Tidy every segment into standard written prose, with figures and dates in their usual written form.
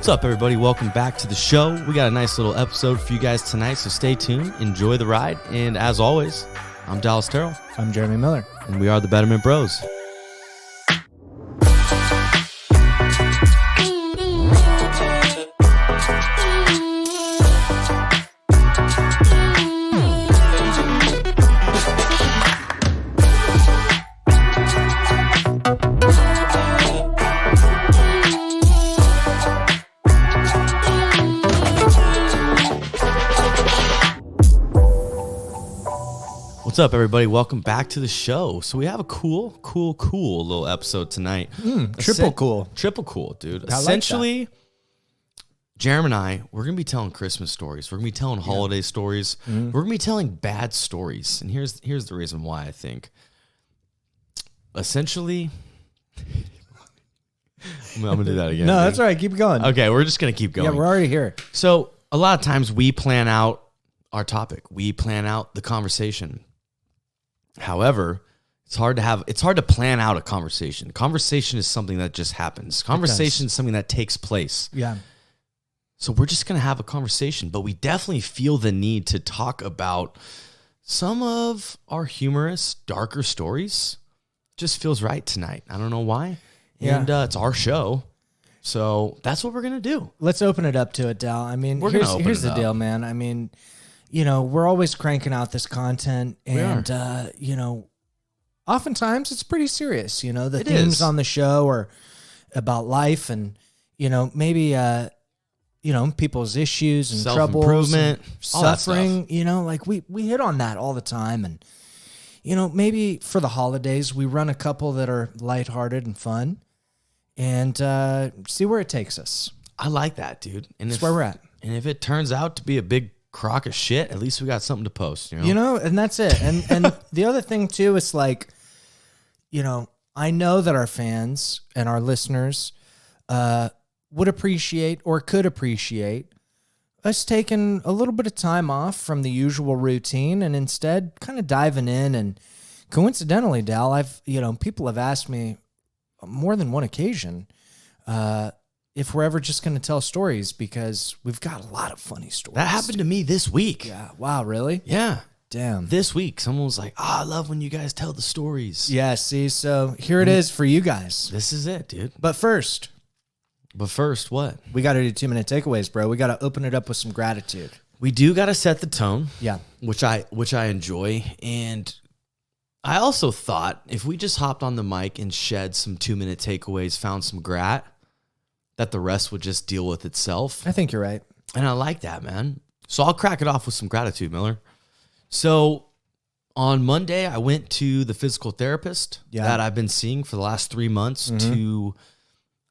What's up, everybody? Welcome back to the show. We got a nice little episode for you guys tonight, so stay tuned, enjoy the ride, and as always, I'm Dallas Terrell. I'm Jeremy Miller. And we are the Betterment Bros. What's up, everybody? Welcome back to the show. So we have a cool little episode tonight. Triple cool, dude. I Essentially, like Jeremy and I, we're going to be telling Christmas stories. We're going to be telling holiday stories. We're going to be telling bad stories. And here's the reason why, I think. Essentially, I'm going to do that again. No, that's all right. Keep going. Okay, we're just going to keep going. Yeah, we're already here. So a lot of times we plan out our topic. We plan out the conversation. However, it's hard to plan out a conversation. Conversation is something that just happens. Conversation is something that takes place. Yeah. So we're just going to have a conversation, but we definitely feel the need to talk about some of our humorous, darker stories. Just feels right tonight. I don't know why. Yeah. And it's our show. So that's what we're going to do. Let's open it up to it, Dal. I mean, here's the deal, man. I mean, we're always cranking out this content, and oftentimes it's pretty serious. The themes on the show are about life, and maybe people's issues and troubles, self-improvement, and suffering. We hit on that all the time, and maybe for the holidays we run a couple that are lighthearted and fun, and see where it takes us. I like that, dude. And that's where we're at. And if it turns out to be a big crock of shit, at least we got something to post, and that's it. And the other thing too is I know that our fans and our listeners would appreciate or could appreciate us taking a little bit of time off from the usual routine and instead kind of diving in. And coincidentally, Dal, people have asked me on more than one occasion if we're ever just going to tell stories, because we've got a lot of funny stories. That happened to me this week. Yeah. Wow, really? Yeah. Damn. This week, someone was like, I love when you guys tell the stories. Yeah, see, so here it is for you guys. This is it, dude. But first, what? We got to do 2-minute takeaways, bro. We got to open it up with some gratitude. We do got to set the tone. Yeah. Which I enjoy. And I also thought if we just hopped on the mic and shed some 2-minute takeaways, found some grat, that the rest would just deal with itself. I think you're right. And I like that, man. So I'll crack it off with some gratitude, Miller. So on Monday, I went to the physical therapist that I've been seeing for the last 3 months to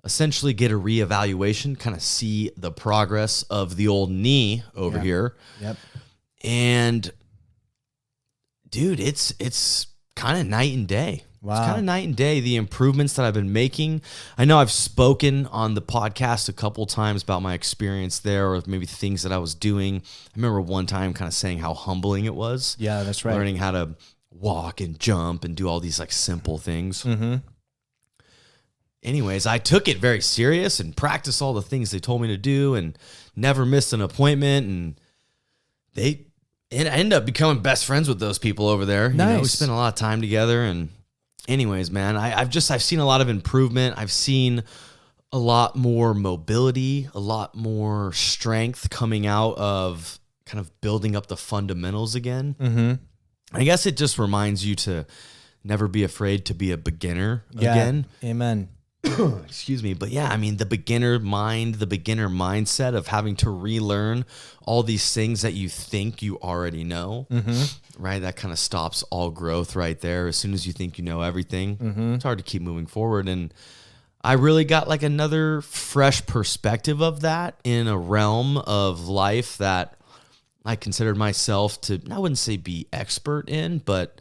essentially get a reevaluation, kind of see the progress of the old knee over here. Yep. And dude, it's kind of night and day. Wow. It's kind of night and day, the improvements that I've been making. I know I've spoken on the podcast a couple times about my experience there, or maybe things that I was doing. I remember one time kind of saying how humbling it was. Yeah, that's right. Learning how to walk and jump and do all these simple things. Mm-hmm. Anyways, I took it very serious and practiced all the things they told me to do and never missed an appointment. And I ended up becoming best friends with those people over there. Nice. We spent a lot of time together. And anyways, man, I've seen a lot of improvement. I've seen a lot more mobility, a lot more strength coming out of kind of building up the fundamentals again. Mm-hmm. I guess it just reminds you to never be afraid to be a beginner again. Amen. Excuse me. But yeah, I mean, the beginner mind, the beginner mindset of having to relearn all these things that you think you already know, right? That kind of stops all growth right there. As soon as you think you know everything, it's hard to keep moving forward. And I really got another fresh perspective of that in a realm of life that I considered myself to, I wouldn't say be expert in, but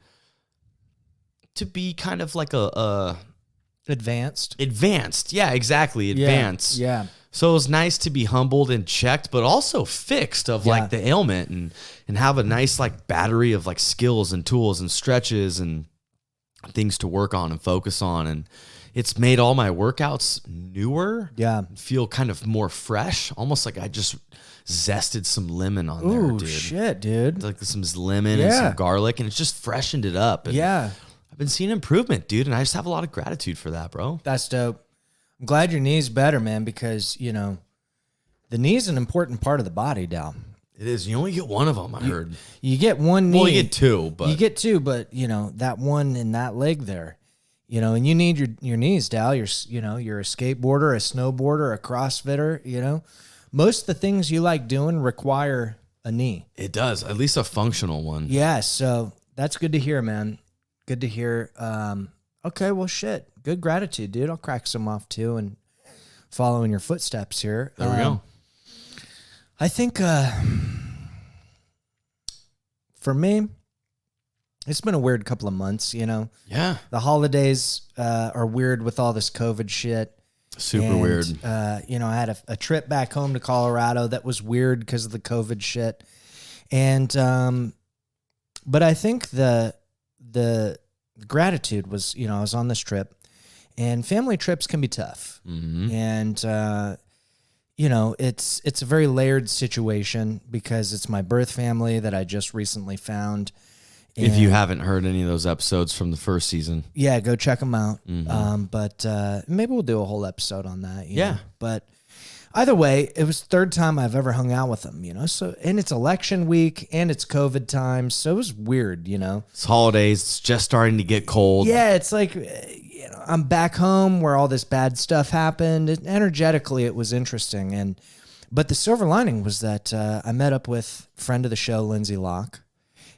to be kind of like a Advanced. Yeah, exactly. Advanced. Yeah. So it was nice to be humbled and checked, but also fixed of the ailment and have a nice battery of skills and tools and stretches and things to work on and focus on. And it's made all my workouts newer. Yeah. Feel kind of more fresh, almost like I just zested some lemon on there, Ooh, dude. shit, dude. Like some lemon and some garlic, and it's just freshened it up. And I've been seeing improvement, dude, and I just have a lot of gratitude for that, bro. That's dope. I'm glad your knee's better, man, because, you know, the knee's an important part of the body, Dal. It is. You only get one of them, I heard. You get one knee. Well, you get two, but... You get two, but, you know, that one in that leg there, you know, and you need your knees, Dal. You're a skateboarder, a snowboarder, a CrossFitter, you know. Most of the things you like doing require a knee. It does, at least a functional one. Yeah, so that's good to hear, man. Good to hear. Okay, well, shit. Good gratitude, dude. I'll crack some off, too, and follow in your footsteps here. There we go. I think for me, it's been a weird couple of months, you know. Yeah. The holidays are weird with all this COVID shit. Super weird. You know, I had a trip back home to Colorado that was weird because of the COVID shit. And, but I think the gratitude was, you know, I was on this trip, and family trips can be tough. Mm-hmm. And, you know, it's a very layered situation because it's my birth family that I just recently found. If you haven't heard any of those episodes from the first season. Yeah, go check them out. Mm-hmm. But maybe we'll do a whole episode on that. You Yeah. know? But either way, it was the third time I've ever hung out with them, you know. So, and it's election week and it's COVID time. So it was weird, you know. It's holidays. It's just starting to get cold. Yeah, it's like, you know, I'm back home where all this bad stuff happened. Energetically, it was interesting. But the silver lining was that I met up with friend of the show, Lindsay Locke.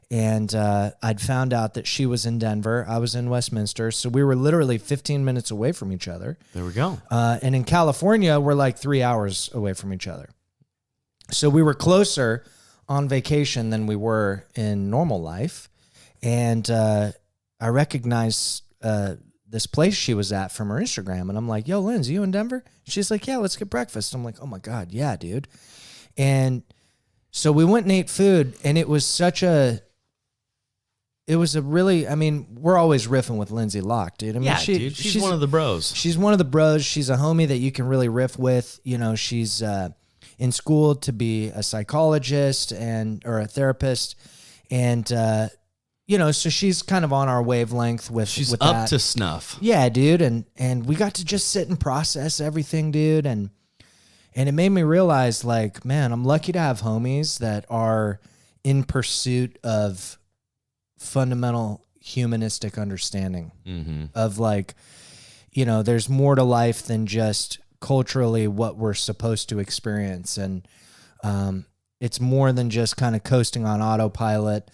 And I'd found out that she was in Denver. I was in Westminster. So we were literally 15 minutes away from each other. There we go. And in California, we're like 3 hours away from each other. So we were closer on vacation than we were in normal life. And I recognized this place she was at from her Instagram. And I'm like, yo, Linz, you in Denver? She's like, yeah, let's get breakfast. I'm like, oh my God, yeah, dude. And so we went and ate food, and it was a really, I mean, we're always riffing with Lindsay Locke, dude. I mean, yeah, dude, she's one of the bros. She's one of the bros. She's a homie that you can really riff with. You know, she's in school to be a psychologist or a therapist. And, you know, so she's kind of on our wavelength with She's with up that. to snuff. Yeah, dude. And we got to just sit and process everything, dude. And it made me realize, like, man, I'm lucky to have homies that are in pursuit of fundamental humanistic understanding of, like, you know, there's more to life than just culturally what we're supposed to experience. And it's more than just kind of coasting on autopilot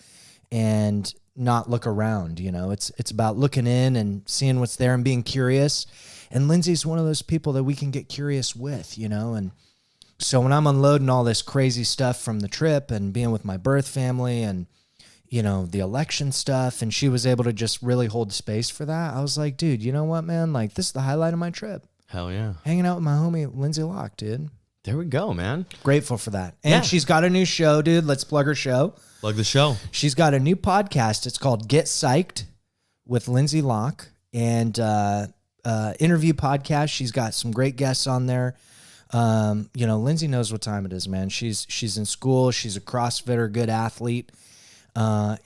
and not look around, you know. It's about looking in and seeing what's there and being curious. And Lindsay's one of those people that we can get curious with, you know. And so when I'm unloading all this crazy stuff from the trip and being with my birth family and, you know, the election stuff, and she was able to just really hold space for that, I was like, dude, you know what, man? Like, this is the highlight of my trip. Hell yeah. Hanging out with my homie, Lindsay Locke, dude. There we go, man. Grateful for that. And she's got a new show, dude. Let's plug her show. Plug the show. She's got a new podcast. It's called Get Psyched with Lindsay Locke, and interview podcast. She's got some great guests on there. You know, Lindsay knows what time it is, man. She's in school. She's a CrossFitter, good athlete. You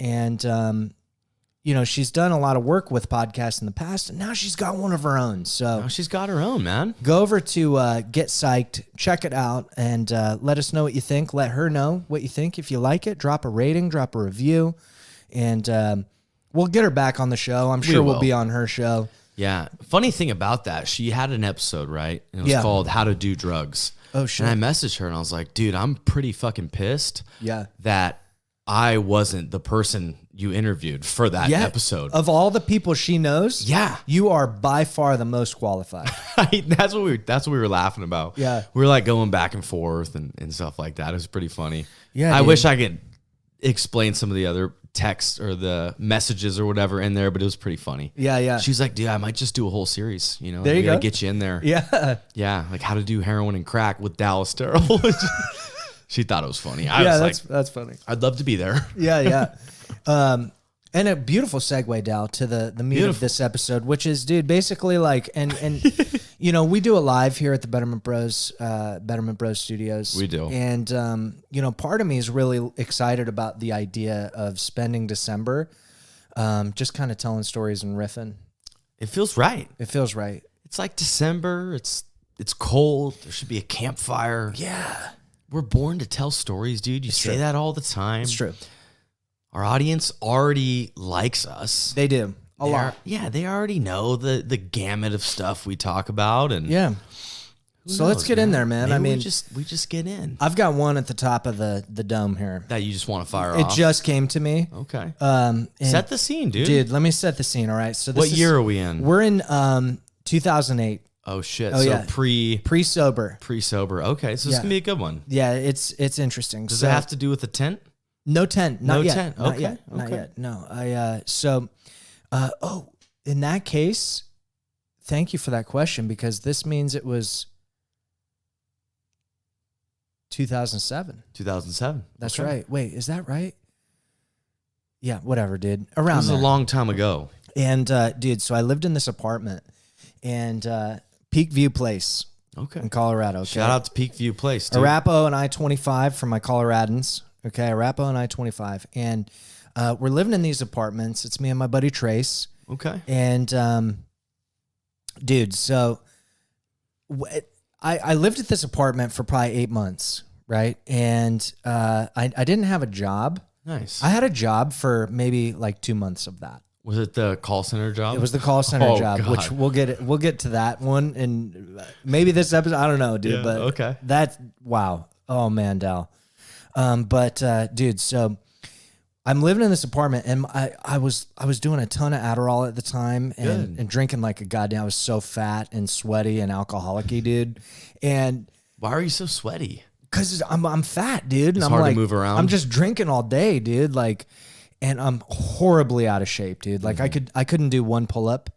know, she's done a lot of work with podcasts in the past, and now she's got one of her own. So Now she's got her own, man. go over to Get Psyched, check it out, and let us know what you think. Let her know what you think. If you like it, drop a rating, drop a review, and we'll get her back on the show. I'm sure we'll be on her show. Yeah. Funny thing about that, she had an episode, right? And it was called How to Do Drugs. Oh, shit. And I messaged her, and I was like, dude, I'm pretty fucking pissed that I wasn't the person you interviewed for that episode. Of all the people she knows, you are by far the most qualified. That's what we were laughing about. Yeah. We were like going back and forth and stuff like that. It was pretty funny. Yeah, I dude. wish I could explain some of the other texts or the messages or whatever in there, but it was pretty funny. Yeah. She's like, dude, I might just do a whole series. You know, There you we gotta go. get you in there. Yeah. Yeah, like how to do heroin and crack with Dallas Terrell. She thought it was funny. I was like, that's funny. I'd love to be there. Yeah. And a beautiful segue, Dal, to the meat of this episode, which is, dude, basically like, and you know, we do a live here at the Betterment Bros Studios. We do. And, you know, part of me is really excited about the idea of spending December just kind of telling stories and riffing. It feels right. It feels right. It's like December. It's cold. There should be a campfire. Yeah. We're born to tell stories, dude. You say that all the time. It's true. Our audience already likes us. They do. A lot. Yeah, they already know the gamut of stuff we talk about. And yeah. So let's get in there, man. Maybe I mean, we just get in. I've got one at the top of the dome here. That you just want to fire It off? just came to me. Okay. Set the scene, dude. Dude, let me set the scene, all right? So what year are we in? We're in 2008. Oh, shit. Oh, so yeah. Pre-sober. Pre-sober. Okay, so this is going to be a good one. Yeah, it's interesting. Does it have to do with the tent? No tent. Not yet. Tent. Not Okay. yet. Not yet. No. In that case, thank you for that question, because this means it was 2007. 2007. That's Okay. right. Wait, is that right? Yeah, whatever, dude. Around This was there. a long time ago. And dude, so I lived in this apartment and Peak View Place Okay. in Colorado. Okay? Shout out to Peakview Place, dude. Arapahoe and I-25 for my Coloradans. Okay, Arapahoe and I-25. And we're living in these apartments. It's me and my buddy Trace. Okay. And dude, so I lived at this apartment for probably 8 months, right? And I didn't have a job. Nice. I had a job for maybe like 2 months of that. Was it the call center job? It was the call center job, God. which we'll get to that one, and maybe this episode. I don't know, dude. Yeah, but okay. That's wow. Oh man, Dal. Dude, so I'm living in this apartment, and I was doing a ton of Adderall at the time, and drinking like a goddamn. I was so fat and sweaty and alcoholic-y, dude. And why are you so sweaty? because I'm fat, dude. And It's I'm hard to like, move around. I'm just drinking all day, dude. Like, and I'm horribly out of shape, dude. Like I couldn't do one pull up.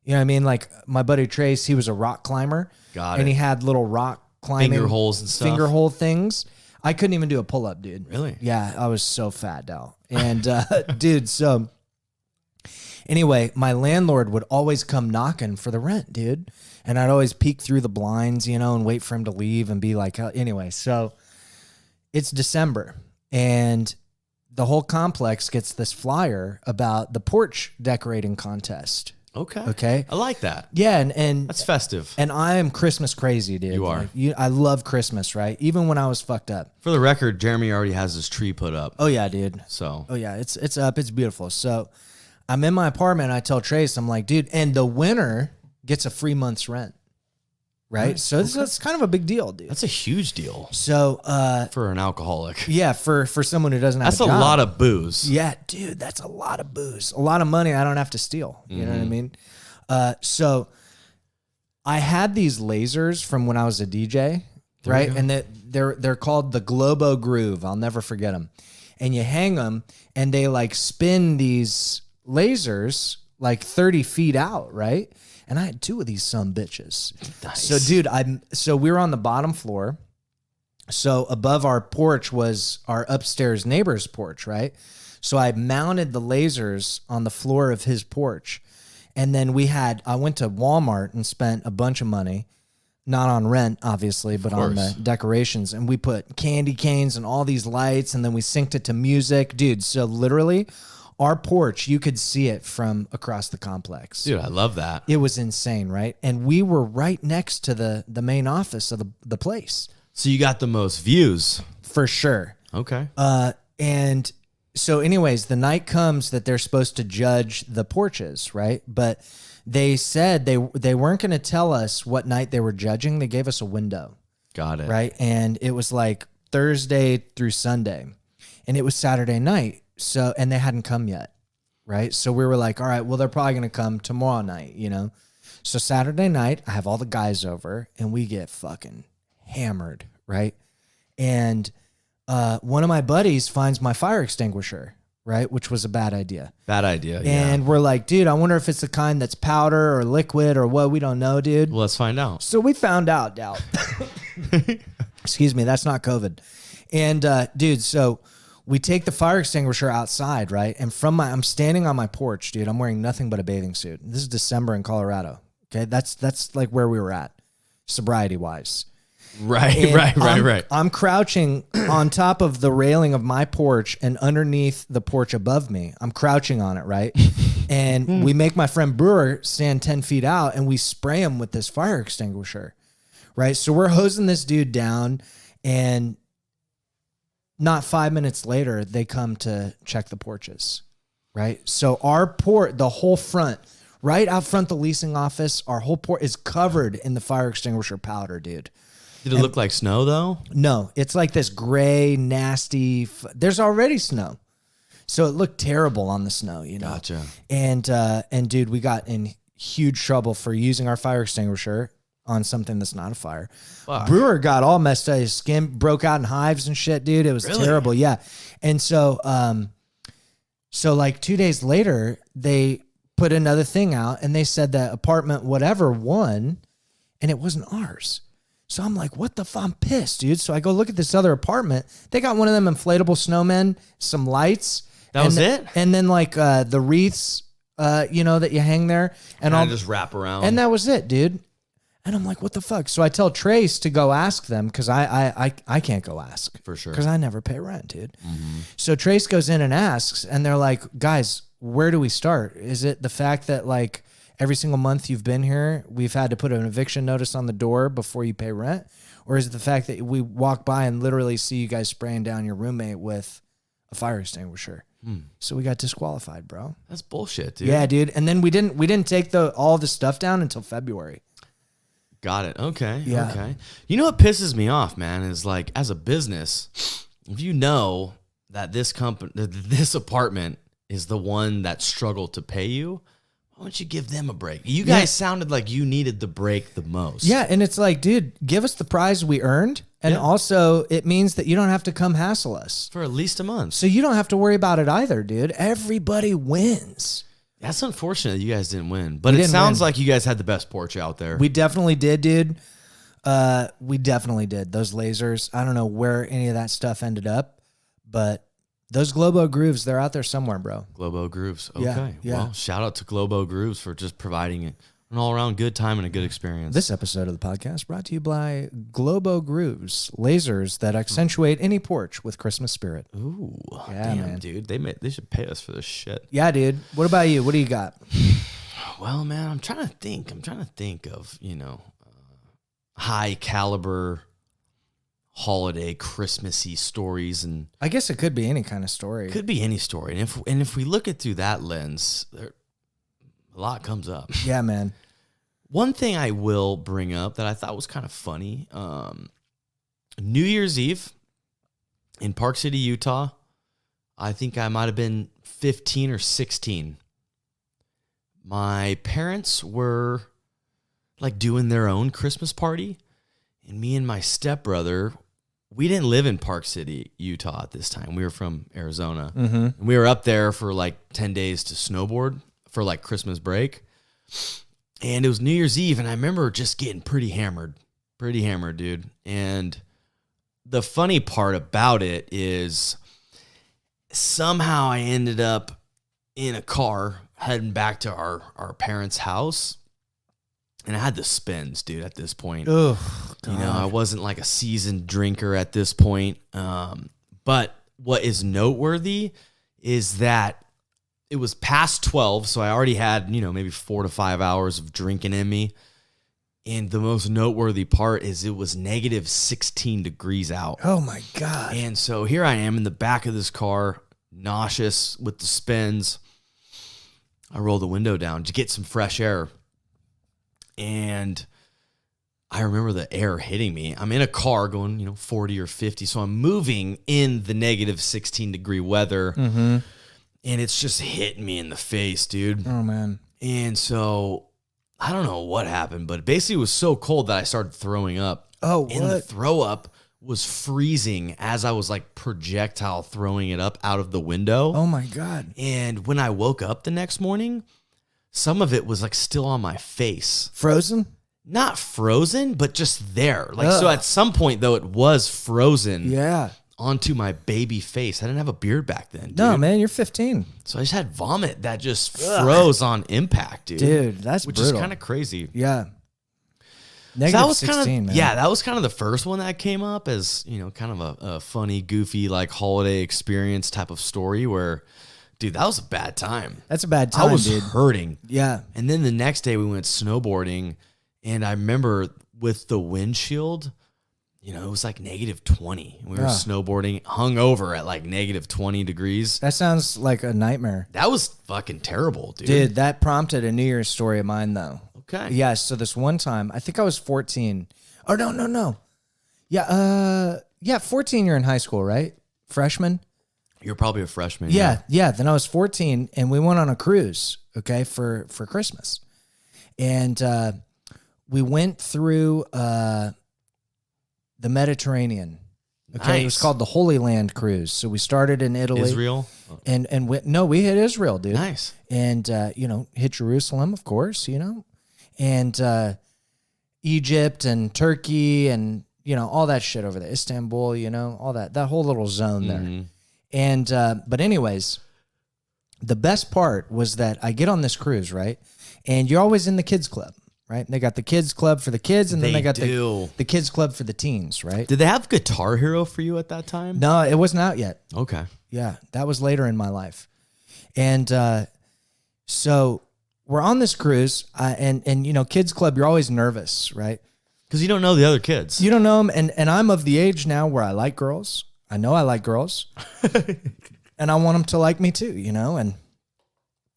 You know what I mean? Like my buddy Trace, he was a rock climber. Got and it. he had little rock climbing Finger holes and stuff. Finger hole things. I couldn't even do a pull up, dude. Really? Yeah, I was so fat, Dal. And dude, so anyway, my landlord would always come knocking for the rent, dude. And I'd always peek through the blinds, you know, and wait for him to leave and be like, anyway, so it's December and the whole complex gets this flyer about the porch decorating contest. Okay. Okay. I like that. Yeah. And That's festive. and I am Christmas crazy, dude. You are. Like, I love Christmas, right? Even when I was fucked up. For the record, Jeremy already has his tree put up. Oh yeah, dude. So Oh yeah, it's up, it's beautiful. So I'm in my apartment and I tell Trace, I'm like, dude, and the winner gets a free month's rent. Right? Nice. So that's kind of a big deal, dude. that's a huge deal So for an alcoholic. yeah, for someone who doesn't have That's a a job. lot of booze. Yeah, dude, that's a lot of booze. A lot of money I don't have to steal. You know what I mean? So I had these lasers from when I was a DJ, right? And they're called the Globo Groove. I'll never forget them. And you hang them and they like spin these lasers like 30 feet out, right? And I had two of these some bitches. Nice. So dude, so we were on the bottom floor. So above our porch was our upstairs neighbor's porch, right? So I mounted the lasers on the floor of his porch. And then I went to Walmart and spent a bunch of money, not on rent, obviously, but on the decorations. And we put candy canes and all these lights, and then we synced it to music. Dude, so literally our porch, you could see it from across the complex. Dude, I love that. It was insane, right? And we were right next to the main office of the place. So you got the most views. For sure. Okay. And so anyways, the night comes that they're supposed to judge the porches, right? But they said they weren't going to tell us what night they were judging. They gave us a window, Got it. right? And it was like Thursday through Sunday. And it was Saturday night. So, and they hadn't come yet, right? So we were like, all right, well, they're probably going to come tomorrow night, you know? So Saturday night, I have all the guys over and we get fucking hammered, right? And one of my buddies finds my fire extinguisher, right? Which was a bad idea. Bad idea. And we're like, dude, I wonder if it's the kind that's powder or liquid or what. We don't know, dude. Well, let's find out. So we found out, Dal. Excuse me, that's not COVID. And dude, so we take the fire extinguisher outside, right? And I'm standing on my porch, dude. I'm wearing nothing but a bathing suit. This is December in Colorado. Okay, that's like where we were at, sobriety wise. Right. I'm crouching on top of the railing of my porch and underneath the porch above me. I'm crouching on it, right? And we make my friend Brewer stand 10 feet out and we spray him with this fire extinguisher, right? So we're hosing this dude down, and not 5 minutes later, they come to check the porches, right? So our the whole front, right out front the leasing office, our whole port is covered in the fire extinguisher powder, dude. Did it look like snow though? No, it's like this gray, nasty. There's already snow, so it looked terrible on the snow, you know. Gotcha. And dude, we got in huge trouble for using our fire extinguisher on something that's not a fire. Fuck. Brewer got all messed up. His skin broke out in hives and shit, dude. It was terrible. Yeah. And so like 2 days later, they put another thing out and they said that apartment whatever won, and it wasn't ours. So I'm like, what the fuck? I'm pissed, dude. So I go look at this other apartment. They got one of them inflatable snowmen, some lights. That was it? And then like the wreaths, that you hang there. And I'll just wrap around. And that was it, dude. And I'm like, what the fuck? So I tell Trace to go ask them, because I can't go ask. For sure. Because I never pay rent, dude. Mm-hmm. So Trace goes in and asks, and they're like, guys, where do we start? Is it the fact that like every single month you've been here, we've had to put an eviction notice on the door before you pay rent? Or is it the fact that we walk by and literally see you guys spraying down your roommate with a fire extinguisher? So we got disqualified, bro. That's bullshit, dude. Yeah, dude. And then we didn't take all the stuff down until February. Got it. Okay. Yeah. Okay. You know what pisses me off, man, is like, as a business, if you know that this apartment is the one that struggled to pay you, why don't you give them a break? You guys sounded like you needed the break the most. Yeah, and it's like, dude, give us the prize we earned, and also it means that you don't have to come hassle us for at least a month. So you don't have to worry about it either, dude. Everybody wins. That's unfortunate that you guys didn't win, but it sounds like you guys had the best porch out there. We definitely did, dude. We definitely did. Those lasers, I don't know where any of that stuff ended up, but those Globo Grooves, they're out there somewhere, bro. Globo Grooves. Okay. Yeah. Well, shout out to Globo Grooves for just providing an all-around good time and a good experience. This episode of the podcast brought to you by Globo Grooves, lasers that accentuate any porch with Christmas spirit. Ooh. Yeah, damn, man. Dude. They should pay us for this shit. Yeah, dude. What about you? What do you got? Well, man, I'm trying to think of, high caliber holiday Christmassy stories, and I guess it could be any kind of story. Could be any story. And if we look at through that lens, a lot comes up. Yeah, man. One thing I will bring up that I thought was kind of funny, New Year's Eve in Park City, Utah, I think I might have been 15 or 16. My parents were like doing their own Christmas party, and me and my stepbrother, we didn't live in Park City, Utah at this time. We were from Arizona. Mm-hmm. And we were up there for like 10 days to snowboard for like Christmas break. And it was New Year's Eve, and I remember just getting pretty hammered, dude. And the funny part about it is somehow I ended up in a car heading back to our parents' house. And I had the spins, dude, at this point. Oh, God. I wasn't like a seasoned drinker at this point. But what is noteworthy is that it was past 12, so I already had, maybe 4 to 5 hours of drinking in me. And the most noteworthy part is it was negative 16 degrees out. Oh, my God. And so here I am in the back of this car, nauseous with the spins. I roll the window down to get some fresh air. And I remember the air hitting me. I'm in a car going, 40 or 50. So I'm moving in the negative 16 degree weather. Mm-hmm. And it's just hitting me in the face, dude. Oh, man. And so I don't know what happened, but basically it was so cold that I started throwing up. Oh, and what? the throw up was freezing as I was like projectile throwing it up out of the window. Oh, my God. And when I woke up the next morning, some of it was like still on my face. Frozen? Not frozen, but just there. Like, so at some point though, it was frozen. Yeah. onto my baby face. I didn't have a beard back then, dude. No, man, you're 15. So I just had vomit that just froze on impact, dude. Dude, that's which brutal. is kind of crazy. Yeah. So that was 16, kind of, man. yeah, that was kind of the first one that came up as, you know, kind of a funny, goofy, like holiday experience type of story where, dude, that was a bad time. That's a bad time, I was dude. hurting. Yeah. And then the next day we went snowboarding, and I remember with the windshield, you know, it was like -20. We were snowboarding, hungover at like -20 degrees. That sounds like a nightmare. That was fucking terrible, dude. Dude, that prompted a New Year's story of mine, though. Okay. Yeah, so this one time, I think I was 14. Oh, no. Yeah, 14, you're in high school, right? Freshman? You're probably a freshman. Yeah. Then I was 14, and we went on a cruise, okay, for Christmas. And we went through the Mediterranean. Okay, It was called the Holy Land Cruise. So we started in Italy. Israel? And we hit Israel, dude. Nice. And, hit Jerusalem, of course, and Egypt and Turkey and, all that shit over there. Istanbul, all that whole little zone there. And, but anyways, the best part was that I get on this cruise, right? And you're always in the kids club, right? And they got the kids club for the kids, and then they got the kids club for the teens, right? Did they have Guitar Hero for you at that time? No, it wasn't out yet. Okay. Yeah, that was later in my life. And so we're on this cruise, and kids club, you're always nervous, right? Because you don't know the other kids. You don't know them, and I'm of the age now where I like girls. I know I like girls, and I want them to like me too, and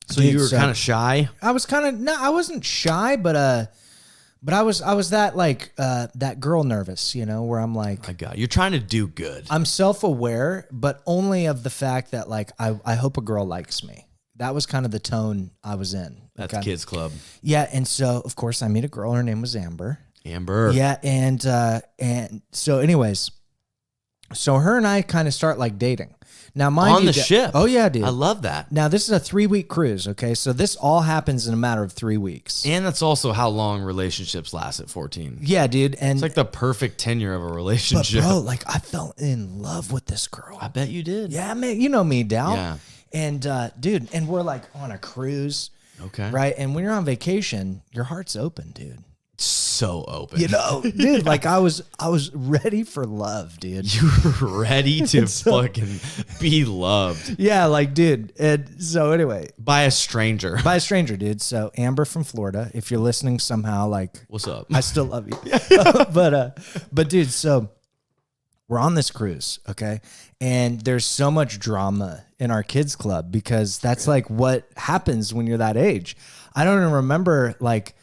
so you were kind of shy. I was I wasn't shy, but I was that like that girl nervous, where I'm like, I got you're trying to do good. I'm self-aware, but only of the fact that like I hope a girl likes me. That was kind of the tone I was in. That's kids club. Yeah, and so of course I meet a girl. Her name was Amber. Yeah, and so anyways, so her and I kind of start like dating. Now, mind on you, the ship. Oh yeah, dude. I love that. Now this is a 3-week cruise. Okay, so this all happens in a matter of 3 weeks. And that's also how long relationships last at 14. Yeah, dude. And it's like the perfect tenure of a relationship. But bro, like I fell in love with this girl. I bet you did. Yeah, man. You know me, Dal. Yeah. And dude, and we're like on a cruise. Okay. Right. And when you're on vacation, your heart's open, dude. So open. Dude, like I was ready for love, dude. You were ready to fucking be loved. Yeah, like, dude. And so anyway. By a stranger, dude. So Amber from Florida, if you're listening somehow, like, what's up? I still love you. But dude, so we're on this cruise, okay? And there's so much drama in our kids club because that's like what happens when you're that age. I don't even remember like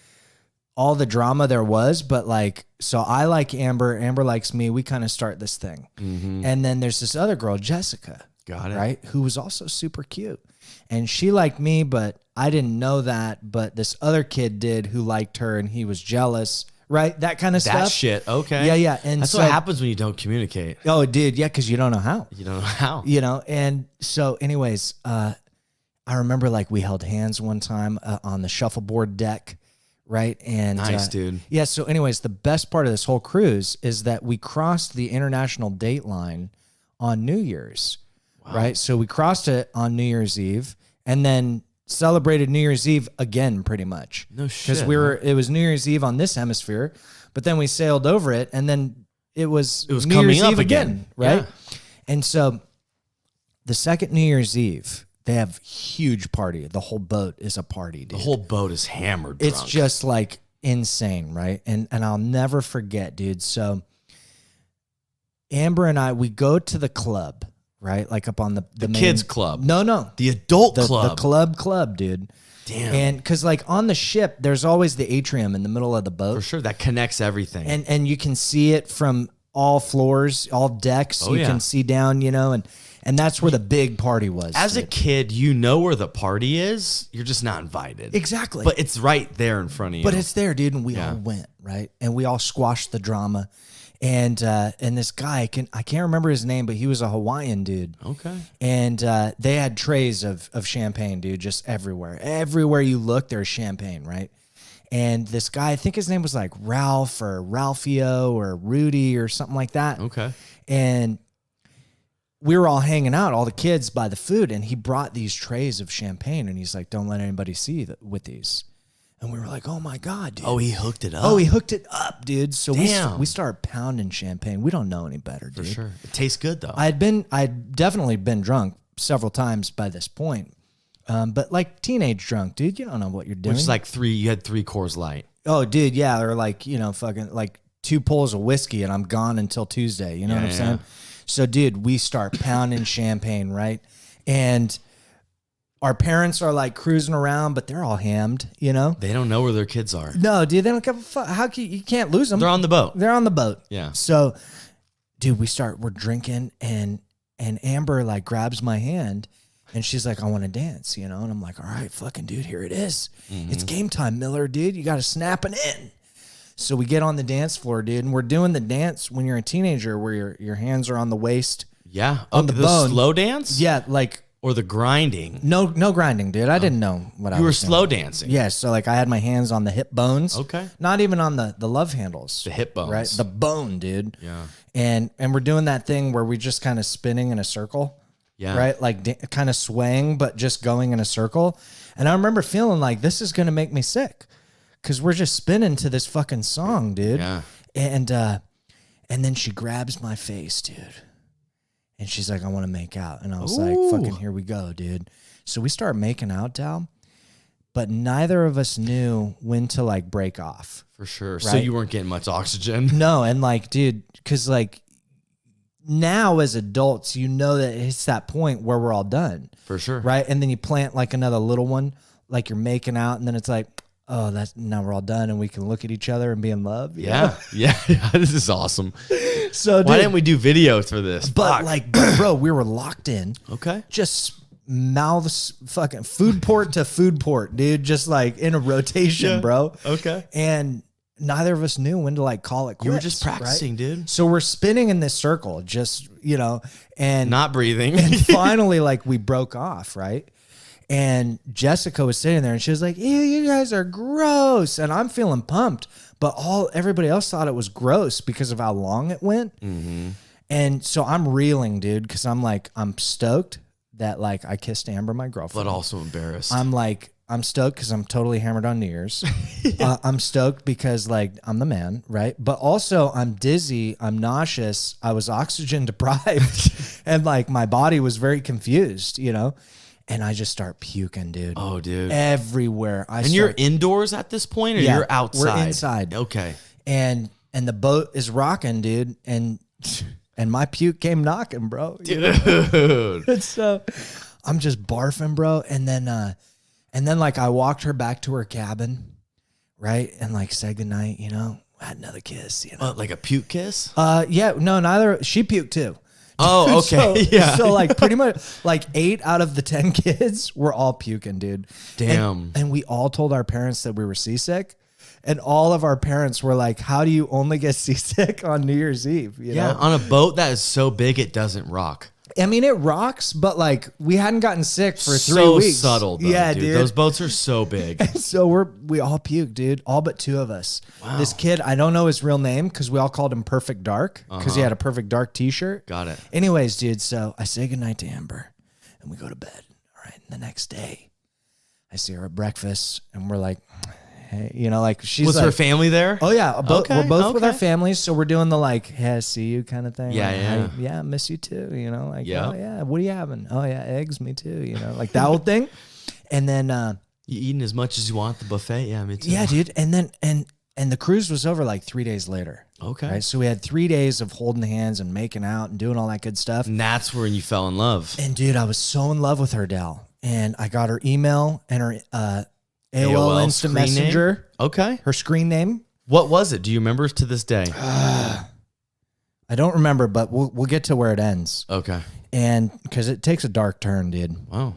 all the drama there was, but like, so I like Amber likes me. We kind of start this thing. Mm-hmm. And then there's this other girl, Jessica. Got it. Right? Who was also super cute. And she liked me, but I didn't know that. But this other kid did who liked her and he was jealous. Right? That kind of stuff. That shit. Okay. Yeah. And that's what happens when you don't communicate. Oh, dude. Yeah. Cause you don't know how. And so anyways, I remember like we held hands one time on the shuffleboard deck. Right. And nice, dude. Yeah. So anyways, the best part of this whole cruise is that we crossed the international date line on New Year's. Wow. Right. So we crossed it on New Year's Eve and then celebrated New Year's Eve again, pretty much. No shit. Because it was New Year's Eve on this hemisphere, but then we sailed over it and then it was New coming Year's up Eve again. Right. Yeah. And so the second New Year's Eve, they have huge party. The whole boat is a party, dude. The whole boat is hammered drunk. It's just like insane, right? And I'll never forget, dude. So Amber and I, we go to the club, right? Like up on the main, kids club. No. The adult club. The club, dude. Damn. And because like on the ship, there's always the atrium in the middle of the boat. For sure. That connects everything. And you can see it from all floors, all decks. You can see down, and that's where the big party was. As a kid, you know where the party is. You're just not invited. Exactly. But it's right there in front of you. But it's there, dude. And we all went, right? And we all squashed the drama. And this guy, I can't remember his name, but he was a Hawaiian dude. Okay. And they had trays of champagne, dude, just everywhere. Everywhere you look, there's champagne, right? And this guy, I think his name was like Ralph or Ralphio or Rudy or something like that. Okay. And we were all hanging out, all the kids by the food, and he brought these trays of champagne, and he's like, don't let anybody see that with these. And we were like, oh my God, dude. Oh, he hooked it up. Oh, he hooked it up, dude. So Damn. we started pounding champagne. We don't know any better, dude. For sure. It tastes good though. I'd definitely been drunk several times by this point. But like teenage drunk, dude, you don't know what you're doing. Which is like you had 3 Coors Light. Oh, dude, yeah. Or like, fucking like 2 pulls of whiskey and I'm gone until Tuesday. You know what I'm saying? So, dude, we start pounding champagne, right? And our parents are like cruising around, but they're all hammed, They don't know where their kids are. No, dude, they don't give a fuck. How can you can't lose them? They're on the boat. They're on the boat. Yeah. So, dude, we're drinking and Amber like grabs my hand and she's like, I want to dance, And I'm like, all right, fucking dude, here it is. Mm-hmm. It's game time, Miller, dude. You got to snap it in. So we get on the dance floor, dude, and we're doing the dance when you're a teenager where your hands are on the waist. Yeah. On the bone. Slow dance? Yeah, like. Or the grinding? No grinding, dude. I didn't know what I was doing. You were slow dancing? Yeah, so like I had my hands on the hip bones. Okay. Not even on the love handles. The hip bones. Right? The bone, dude. Yeah. And we're doing that thing where we just kind of spinning in a circle. Yeah. Right? Like kind of swaying, but just going in a circle. And I remember feeling like this is going to make me sick because we're just spinning to this fucking song, dude. Yeah. And then she grabs my face, dude. And she's like, I want to make out. And I was like, fucking here we go, dude. So we start making out, Dal. But neither of us knew when to like break off. For sure. Right? So you weren't getting much oxygen? No. And like, dude, because like now as adults, that it's that point where we're all done. For sure. Right. And then you plant like another little one, like you're making out. And then it's like, oh, now we're all done and we can look at each other and be in love. Yeah. Yeah. This is awesome. So, why didn't we do videos for this? But but bro, we were locked in. Okay. Just mouths fucking food port to food port, dude. Just like in a rotation, bro. Okay. And neither of us knew when to like call it quits. You were just practicing, right? dude. So we're spinning in this circle, just, and not breathing. And finally, like we broke off, right? And Jessica was sitting there and she was like, ew, you guys are gross. And I'm feeling pumped. But everybody else thought it was gross because of how long it went. Mm-hmm. And so I'm reeling, dude, because I'm stoked that like I kissed Amber, my girlfriend. But also embarrassed. I'm stoked because I'm totally hammered on New Year's. I'm stoked because like I'm the man, right? But also I'm dizzy, I'm nauseous, I was oxygen deprived, and like my body was very confused, And I just start puking, dude. Oh, dude. Everywhere. You're indoors at this point, or you're outside? We're inside. Okay. And the boat is rocking, dude. And my puke came knocking, bro. Dude. So I'm just barfing, bro. And then like I walked her back to her cabin, right? And like said goodnight, had another kiss, Like a puke kiss? Yeah, no, neither. She puked too. Oh, okay. So like pretty much like 8 out of the 10 kids were all puking, dude. Damn. And we all told our parents that we were seasick. And all of our parents were like, how do you only get seasick on New Year's Eve? You know? On a boat that is so big it doesn't rock. I mean, it rocks, but like we hadn't gotten sick for 3 weeks. So subtle, though, yeah, dude. Those boats are so big. So we all puked, dude. All but 2 of us. Wow. This kid, I don't know his real name because we all called him Perfect Dark because he had a Perfect Dark t-shirt. Got it. Anyways, dude, so I say goodnight to Amber and we go to bed. All right. And the next day, I see her at breakfast and we're like, hey, like she's Was like, her family there? Oh yeah, Okay, we're both with our families, so we're doing the like, hey, I see you kind of thing. Yeah, like, yeah, yeah, I miss you too. Like, yeah. Oh yeah, what are you having? Oh yeah, eggs, me too. Like that whole thing. And then you eating as much as you want at the buffet? Yeah, me too. Yeah, dude. And then and the cruise was over like 3 days later. Okay. Right? So we had 3 days of holding hands and making out and doing all that good stuff. And that's when you fell in love. And dude, I was so in love with her, Dal. And I got her email and her AOL Instant Messenger. Name? Okay. Her screen name. What was it? Do you remember to this day? I don't remember, but we'll get to where it ends. Okay. And because it takes a dark turn, dude. Wow.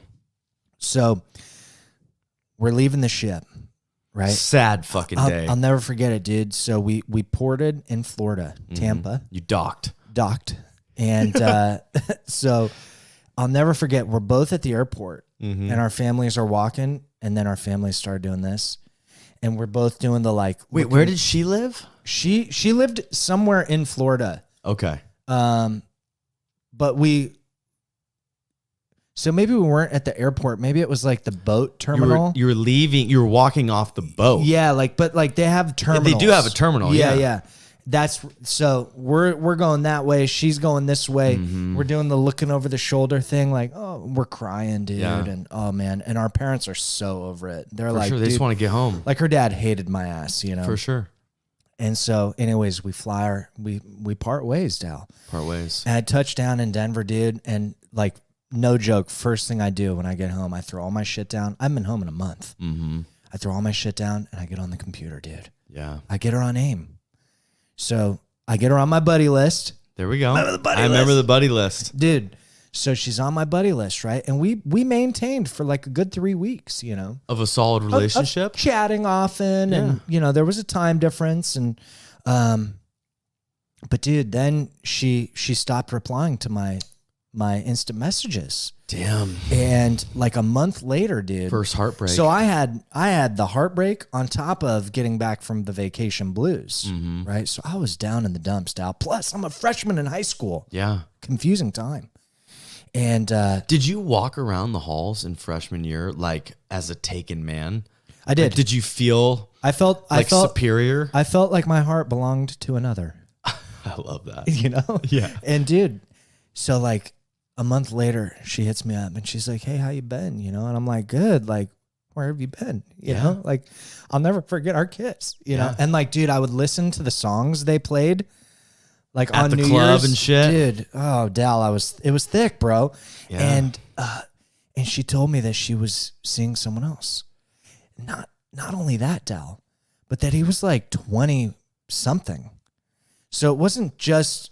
So we're leaving the ship, right? Sad fucking day. I'll never forget it, dude. So we ported in Florida, Tampa. You docked. And so I'll never forget, we're both at the airport and our families are walking, and then our families started doing this. And we're both doing the like. Wait, where did she live? She lived somewhere in Florida. Okay. But we So maybe we weren't at the airport. Maybe it was like the boat terminal. You were leaving. You were walking off the boat. Yeah, but they have terminals. They do have a terminal. Yeah. That's so we're going that way. She's going this way. We're doing the looking over the shoulder thing. Like, oh, we're crying, dude. Yeah. And oh man, and our parents are so over it. They're For like, sure. They just want to get home. like her dad hated my ass, you know. For sure. And so, anyways, we part ways, Dal. Part ways. And I touched down in Denver, dude, and like no joke, first thing I do when I get home, I throw all my shit down. I've been home in a month. I throw all my shit down and I get on the computer, dude. Yeah. I get her on AIM. So I get her on my buddy list. There we go. Remember the buddy remember the buddy list. Dude, so she's on my buddy list, right? And we maintained for like a good 3 weeks, you know. Of a solid relationship. Of chatting often. And, you know, there was a time difference. And, but dude, then she stopped replying to my instant messages. Damn. And like a month later, dude. First heartbreak. So I had the heartbreak on top of getting back from the vacation blues, right? So I was down in the dumps, Dal. Plus, I'm a freshman in high school. Yeah. Confusing time. And did you walk around the halls in freshman year like as a taken man? I did. Like, did you feel I felt superior? I felt like my heart belonged to another. I love that. You know? Yeah. And dude, so like a month later, she hits me up and she's like, "Hey, how you been?" You know? And I'm like, "Good. Like, where have you been?" You know? Like, I'll never forget our kiss, you know? And like, dude, I would listen to the songs they played like at on the New club Year's. and shit. Dude, oh, Dal, it was thick, bro. Yeah. And she told me that she was seeing someone else. Not only that, Dal, but that he was like 20 something. So it wasn't just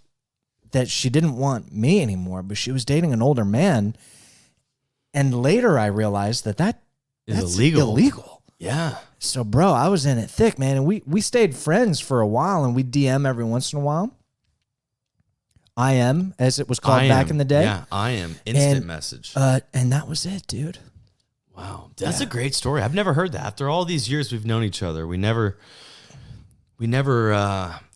that she didn't want me anymore, but she was dating an older man. And later I realized that's illegal. Yeah. So, bro, I was in it thick, man. And we stayed friends for a while, and we DM every once in a while. IM, as it was called back in the day. Yeah, IM. Instant message. And that was it, dude. Wow. That's a great story. I've never heard that. After all these years we've known each other, we never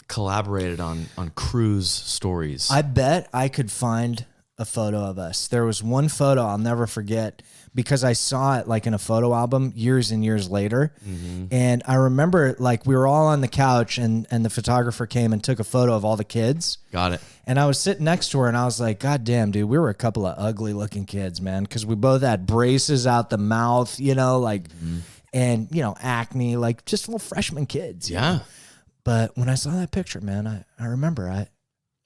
collaborated on cruise stories. I bet I could find a photo of us. There was one photo I'll never forget because I saw it like in a photo album years and years later. And I remember like we were all on the couch and the photographer came and took a photo of all the kids. Got it. And I was sitting next to her and I was like, God damn, dude, we were a couple of ugly looking kids, man. Cause we both had braces out the mouth, you know, like, and you know, acne, like just little freshman kids. Yeah. But when I saw that picture, man, I remember I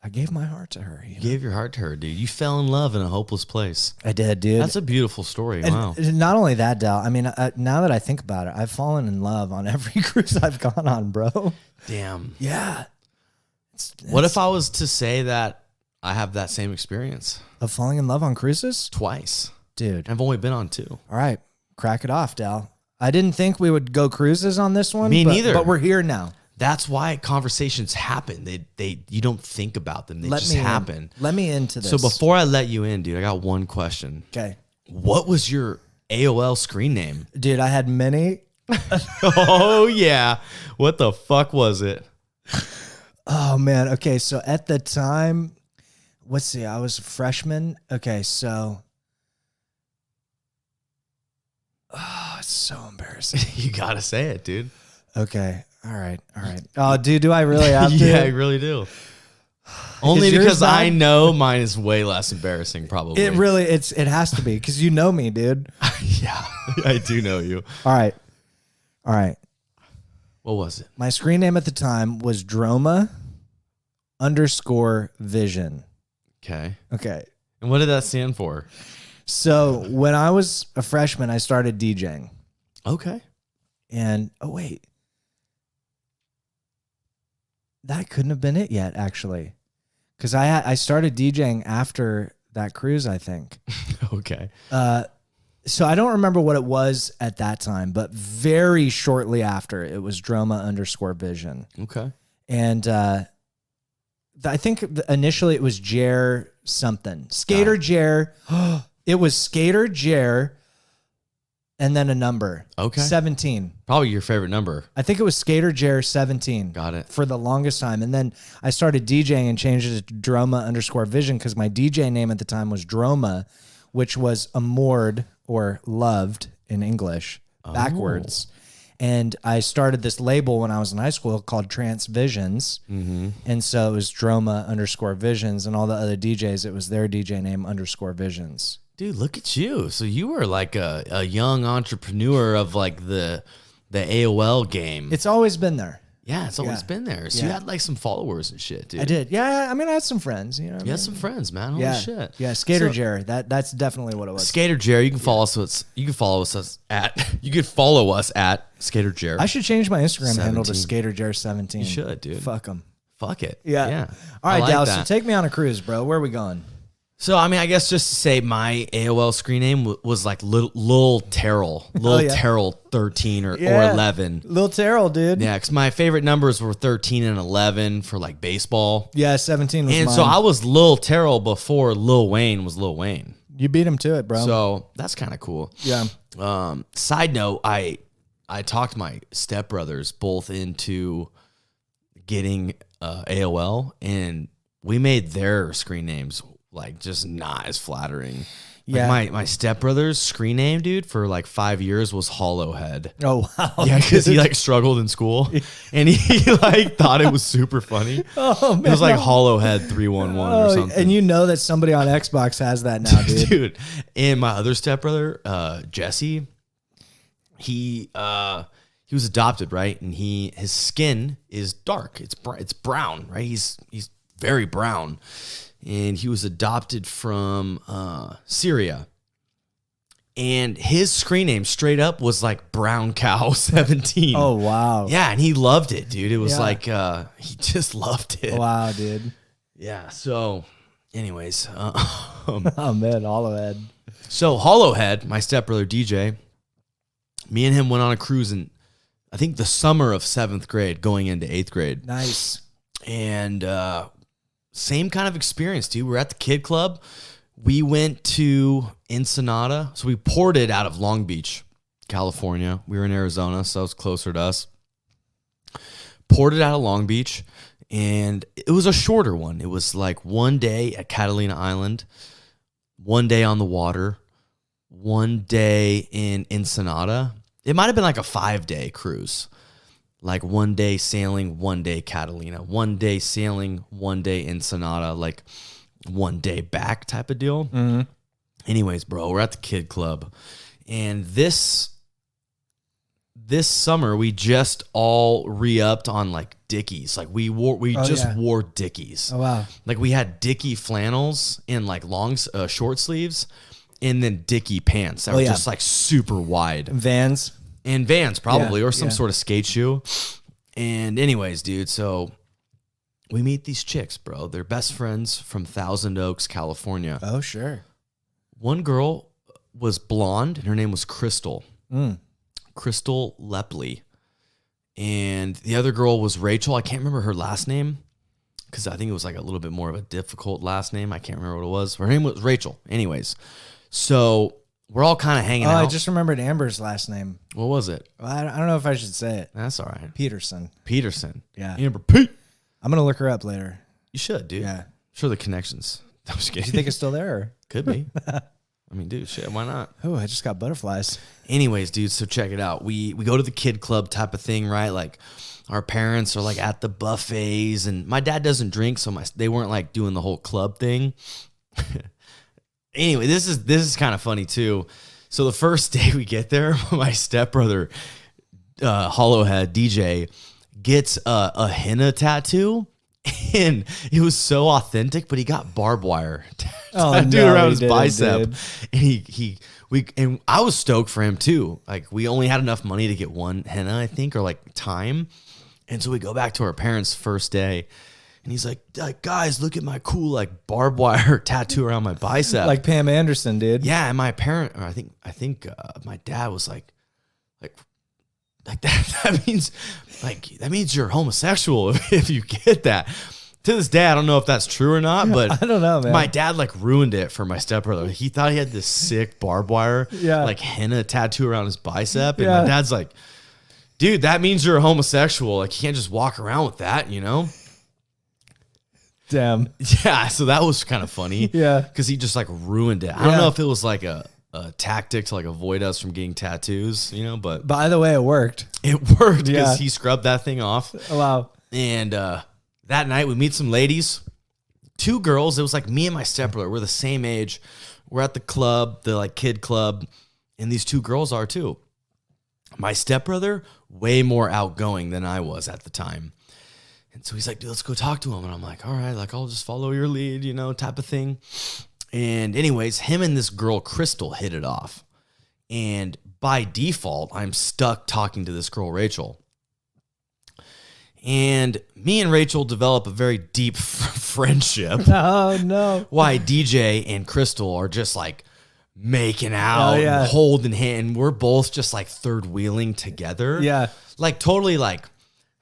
gave my heart to her. You gave your heart to her, dude. You fell in love in a hopeless place. I did, dude. That's a beautiful story. And wow. not only that, Dal, I mean, now that I think about it, I've fallen in love on every cruise I've gone on, bro. Damn. Yeah. What if I was to say that I have that same experience? Of falling in love on cruises? Twice. Dude. I've only been on 2. All right. Crack it off, Dal. I didn't think we would go cruises on this one. Me neither. But we're here now. That's why conversations happen. You don't think about them. They just happen. Let me into this. So before I let you in, dude, I got one question. Okay. What was your AOL screen name? Dude, I had many. Oh, yeah. What the fuck was it? Oh, man. Okay, so at the time, let's see, I was a freshman. Okay, so... Oh, it's so embarrassing. You got to say it, dude. Okay. All right. Oh, dude, do I really have to? Yeah, I really do. Only because I know mine is way less embarrassing, probably. It has to be because you know me, dude. Yeah, I do know you. All right. What was it? My screen name at the time was Droma_Vision. Okay. Okay. And what did that stand for? So when I was a freshman, I started DJing. Okay. And, oh, wait. That couldn't have been it yet, actually. Because I started DJing after that cruise, I think. Okay. So I don't remember what it was at that time, but very shortly after, it was Droma_Vision. Okay. And I think initially it was Jer something. Skater Jer. It was Skater Jer and then a number. Okay. 17. Probably your favorite number. I think it was Skater Jer 17. Got it. For the longest time. And then I started DJing and changed it to Droma_Vision because my DJ name at the time was Droma, which was amored or loved in English backwards. And I started this label when I was in high school called Trance Visions. And so it was Droma _Visions, and all the other DJs, it was their DJ name _Visions. Dude, look at you. So you were like a young entrepreneur of like the AOL game. It's always been there. Yeah, it's always been there. So you had like some followers and shit, dude. I did. Yeah, I mean, I had some friends. You know, You had some friends, man. Holy shit. Yeah, Skater Jerry. That's definitely what it was. Skater Jerry. You can follow us. You can follow us at Skater Jerry. I should change my Instagram handle to Skater Jerry 17. You should, dude. Fuck them. Fuck it. Yeah. All right, like Dallas. that. So take me on a cruise, bro. Where are we going? So, I mean, I guess just to say my AOL screen name was like Lil Terrell. Lil Terrell 13 or 11. Lil Terrell, dude. Yeah, because my favorite numbers were 13 and 11 for like baseball. Yeah, 17 was And mine. so I was Lil Terrell before Lil Wayne was Lil Wayne. You beat him to it, bro. So that's kind of cool. Yeah. Side note, I talked my stepbrothers both into getting AOL, and we made their screen names like just not as flattering. Yeah. Like my stepbrother's screen name, dude, for like 5 years was Hollowhead. Oh, wow. Yeah, because he like struggled in school, and he like thought it was super funny. Oh, man. It was like Hollowhead 311 or something. And you know that somebody on Xbox has that now, dude. Dude. And my other stepbrother, Jesse, he was adopted, right? And his skin is dark. It's brown, right? He's very brown. And he was adopted from Syria. And his screen name straight up was like Brown Cow 17. Oh, wow. Yeah, and he loved it, dude. It was like he just loved it. Wow, dude. Yeah, so anyways. Oh, man, Hollowhead. So Hollowhead, my stepbrother DJ, me and him went on a cruise in, I think, the summer of 7th grade going into 8th grade. Nice. And same kind of experience, dude. We're at the kid club. We went to Ensenada. So we ported out of Long Beach, California. We were in Arizona, so it was closer to us. Ported out of Long Beach, and it was a shorter one. It was like 1 day at Catalina Island, 1 day on the water, 1 day in Ensenada. It might have been like a 5-day cruise. Like 1 day sailing, 1 day Catalina, 1 day sailing, 1 day Ensenada, like 1 day back type of deal. Mm-hmm. Anyways, bro, we're at the kid club. And this summer, we just all re-upped on like Dickies. Like we wore Dickies. Oh, wow. Like we had Dickie flannels and like short sleeves, and then Dickie pants that were just like super wide. Vans. And Vans, probably, or some sort of skate shoe. And anyways, dude, so we meet these chicks, bro. They're best friends from Thousand Oaks, California. Oh, sure. One girl was blonde, and her name was Crystal. Mm. Crystal Lepley. And the other girl was Rachel. I can't remember her last name because I think it was like a little bit more of a difficult last name. I can't remember what it was. Her name was Rachel. Anyways, so we're all kind of hanging out. I just remembered Amber's last name. What was it? Well, I don't know if I should say it. That's all right. Peterson. Yeah. Yeah. Amber Pete. I'm going to look her up later. You should, dude. Yeah. I'm sure the connections. I was Do kidding. you think it's still there? Or? Could be. I mean, dude, shit, why not? Oh, I just got butterflies. Anyways, dude, so check it out. We go to the kid club type of thing, right? Like our parents are like at the buffets, and my dad doesn't drink, so they weren't like doing the whole club thing. Anyway, this is kind of funny too. So the first day we get there, my stepbrother, Hollowhead DJ, gets a henna tattoo, and it was so authentic. But he got barbed wire tattooed around his bicep, and I was stoked for him too. Like we only had enough money to get one henna, I think, or like time, and so we go back to our parents' first day. And he's like, guys, look at my cool like barbed wire tattoo around my bicep. Like Pam Anderson did. Yeah, and my parent, or I think my dad was like that means you're homosexual if you get that. To this day, I don't know if that's true or not, but I don't know, man. My dad like ruined it for my stepbrother. He thought he had this sick barbed wire, like henna tattoo around his bicep, and my dad's like, dude, that means you're a homosexual. Like you can't just walk around with that, you know? Damn. Yeah, so that was kind of funny. Yeah. Because he just like ruined it. I don't know if it was like a tactic to like avoid us from getting tattoos, you know, but By the way, it worked. it worked because Yeah. he scrubbed that thing off. Oh, wow. And that night we meet some ladies, 2 girls. It was like me and my stepbrother. We're the same age. We're at the club, the like kid club, and these 2 girls are too. My stepbrother, way more outgoing than I was at the time. And so he's like, dude, let's go talk to him. And I'm like, all right, like I'll just follow your lead, you know, type of thing. And anyways, him and this girl, Crystal, hit it off. And by default, I'm stuck talking to this girl, Rachel. And me and Rachel develop a very deep friendship. Oh, no. Why DJ and Crystal are just like making out, and holding hand. We're both just like third wheeling together. Yeah. Like totally like,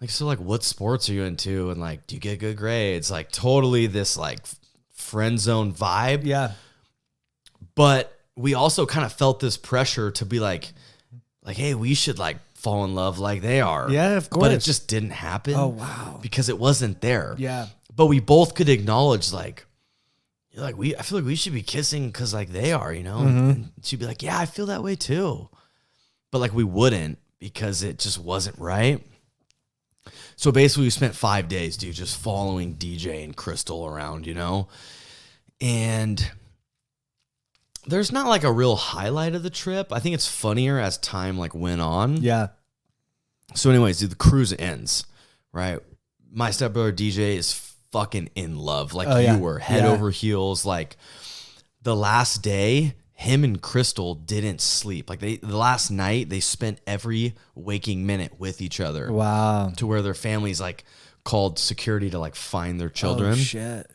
so like what sports are you into? And like, do you get good grades? Like totally this like friend zone vibe. Yeah. But we also kind of felt this pressure to be like, hey, we should like fall in love like they are. Yeah, of course. But it just didn't happen. Oh, wow. Because it wasn't there. Yeah. But we both could acknowledge like I feel like we should be kissing because like they are, you know? And she'd be like, yeah, I feel that way too. But like we wouldn't because it just wasn't right. So basically we spent 5 days, dude, just following DJ and Crystal around, you know? And there's not like a real highlight of the trip. I think it's funnier as time like went on. Yeah. So anyways, dude, the cruise ends, right? My stepbrother DJ is fucking in love. Like you were head over heels. Like the last day, him and Crystal didn't sleep. Like the last night they spent every waking minute with each other. Wow. To where their families like called security to like find their children. Oh, shit.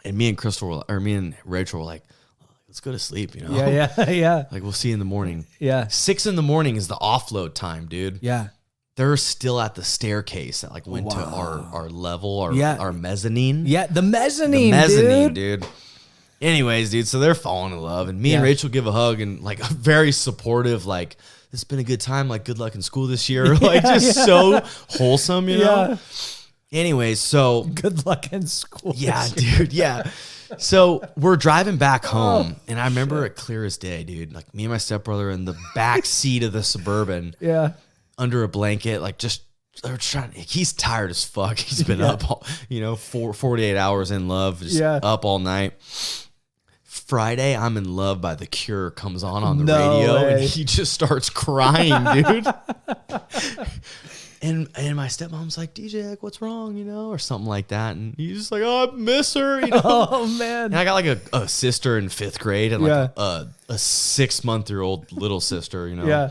And me and Rachel were like, let's go to sleep, you know? Yeah. Like we'll see you in the morning. Yeah. 6 a.m. is the offload time, dude. Yeah. They're still at the staircase that like went to our level, our mezzanine. Yeah, the mezzanine, dude. Anyways, dude, so they're falling in love, and me and Rachel give a hug and like a very supportive, like this has been a good time, like good luck in school this year, like just so wholesome, you know. Anyways, so good luck in school. Yeah, dude. Yeah. So we're driving back home, and I remember it clear as day, dude. Like me and my stepbrother in the back seat of the Suburban. Yeah. Under a blanket, like just they're trying. He's tired as fuck. He's been up, all, 48 hours in love, just up all night. Friday, I'm in Love by The Cure comes on the radio, and he just starts crying, dude. and my stepmom's like, DJ, like, what's wrong, or something like that, and he's just like, oh, I miss her, Oh man. And I got like a sister in 5th grade and like a 6-month-old little sister, Yeah.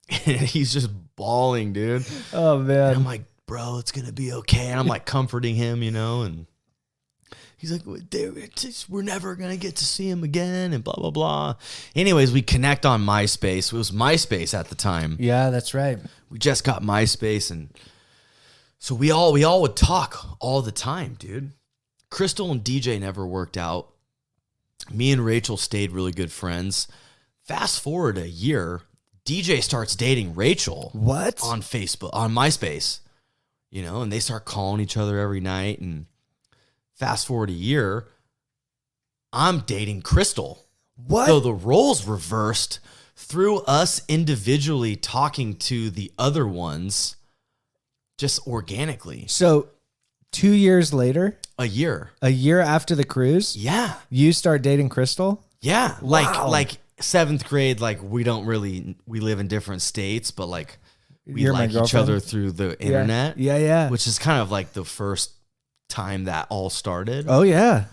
And he's just bawling, dude. Oh man. And I'm like, bro, it's gonna be okay. And I'm like comforting him, and he's like, we're never gonna get to see him again, and blah blah blah. Anyways, we connect on MySpace. It was MySpace at the time. Yeah, that's right. We just got MySpace, and so we all would talk all the time, dude. Crystal and DJ never worked out. Me and Rachel stayed really good friends. Fast forward a year. DJ starts dating Rachel. What? On Facebook, on MySpace, and they start calling each other every night. And fast forward a year, I'm dating Crystal. What? So the roles reversed through us individually talking to the other ones just organically. So 2 years later? A year after the cruise? Yeah. You start dating Crystal? Yeah. Wow. Like 7th grade, like we live in different states, but like we like each other through the internet. Yeah. Which is kind of like the first time that all started. Oh yeah.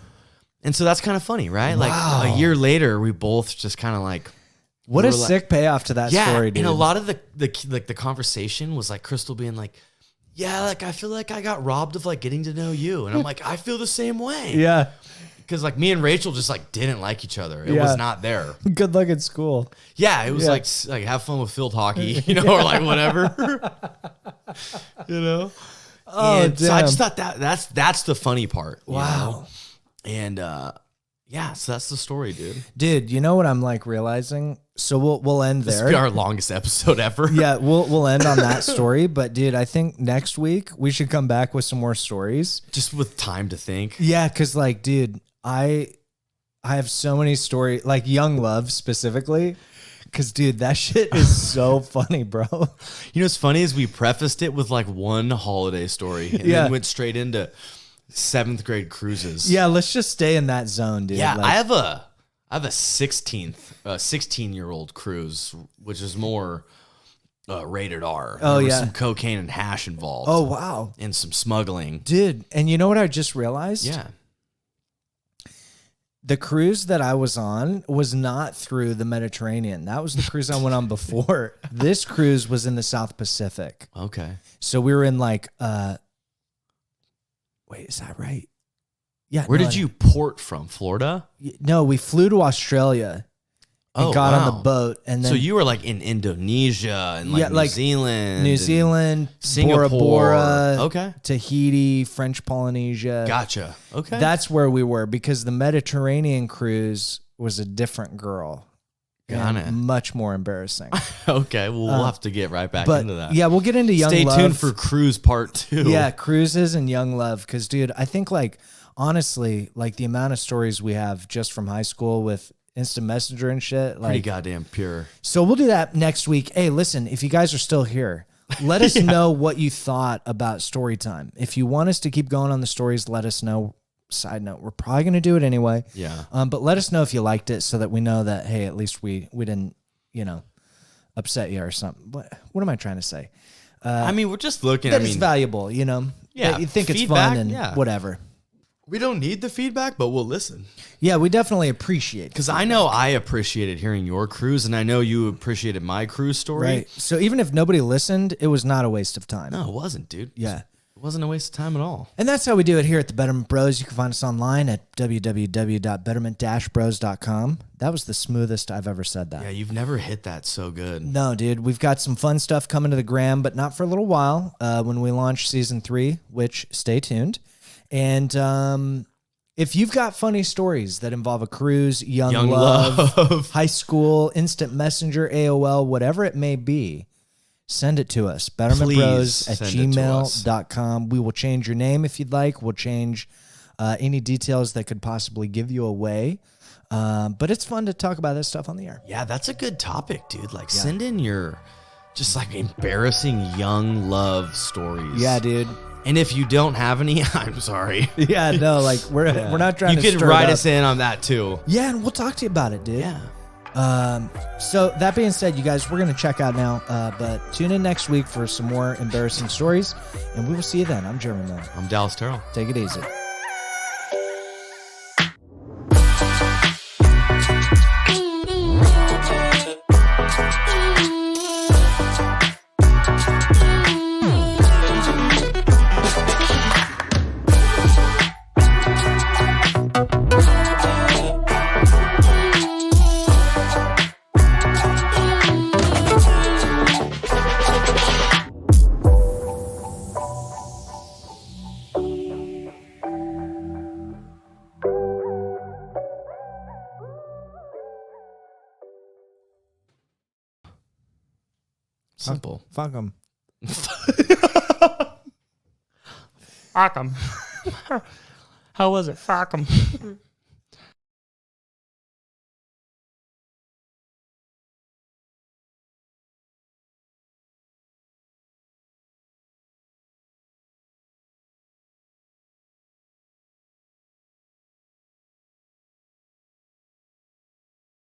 And so that's kind of funny, right? Wow. Like a year later, we both just kind of like, what a sick payoff to that story, dude. And a lot of the conversation was like Crystal being like, yeah, like I feel like I got robbed of like getting to know you. And I'm like, I feel the same way. Yeah. Because like me and Rachel just like didn't like each other. It was not there. Good luck at school. Yeah, it was like have fun with field hockey, or like whatever. Oh, and damn. so I just thought that's the funny part. Wow. And Yeah, so that's the story, dude. Dude, you know what I'm like realizing? So we'll end This there. will be our longest episode ever. Yeah, we'll end on that story. But dude, I think next week we should come back with some more stories. Just with time to think. Yeah, because like, dude, I have so many stories, like Young Love specifically. Because, dude, that shit is so funny, bro. You know what's funny is we prefaced it with like one holiday story and then went straight into 7th grade cruises. Yeah, let's just stay in that zone, dude. Yeah, Like, I have a 16-year-old cruise, which is more rated R. Oh, there was yeah. some cocaine and hash involved. Oh, wow. And some smuggling. Dude, and you know what I just realized? Yeah. The cruise that I was on was not through the Mediterranean. That was the cruise I went on before. This cruise was in the South Pacific. Okay. So we were in like, wait, is that right? Yeah. Where did you port from? Florida? No, we flew to Australia and got on the boat. And then so you were like in Indonesia and like New Zealand. New Zealand, Singapore. Bora Bora, Okay. Tahiti, French Polynesia. Gotcha. Okay. That's where we were because the Mediterranean cruise was a different girl. Got it. Much more embarrassing. Okay. Well, we'll have to get right back into that. Yeah, we'll get into Young Love. Stay tuned for Cruise Part 2. Yeah, cruises and Young Love. Because, dude, I think like, honestly, like the amount of stories we have just from high school with instant messenger and shit. Like, pretty goddamn pure. So we'll do that next week. Hey, listen, if you guys are still here, let us know what you thought about story time. If you want us to keep going on the stories, let us know. Side note, we're probably going to do it anyway. Yeah. But let us know if you liked it so that we know that, hey, at least we didn't, upset you or something. What am I trying to say? I mean, we're just looking. That it's valuable, Yeah. That you think it's Feedback, fun and whatever. We don't need the feedback, but we'll listen. Yeah, we definitely appreciate it. Because I know I appreciated hearing your cruise, and I know you appreciated my cruise story. Right. So even if nobody listened, it was not a waste of time. No, it wasn't, dude. Yeah. It wasn't a waste of time at all. And that's how we do it here at the Betterment Bros. You can find us online at www.betterment-bros.com. That was the smoothest I've ever said that. Yeah, you've never hit that so good. No, dude. We've got some fun stuff coming to the gram, but not for a little while when we launch season 3, which stay tuned. And if you've got funny stories that involve a cruise, young love, high school, instant messenger, AOL, whatever it may be, send it to us. bettermentbros@gmail.com. We will change your name if you'd like. We'll change any details that could possibly give you away. But it's fun to talk about this stuff on the air. Yeah, that's a good topic, dude. Like, send in your just like embarrassing young love stories. Yeah, dude. And if you don't have any, I'm sorry. Yeah, no, like we're not trying to. You can write us in on that too. Yeah, and we'll talk to you about it, dude. Yeah. So that being said, you guys, we're gonna check out now. But tune in next week for some more embarrassing stories, and we will see you then. I'm Jeremy Miller. I'm Dallas Terrell. Take it easy. Simple. Fuck them. Fuck 'em. How was it? Fuck 'em.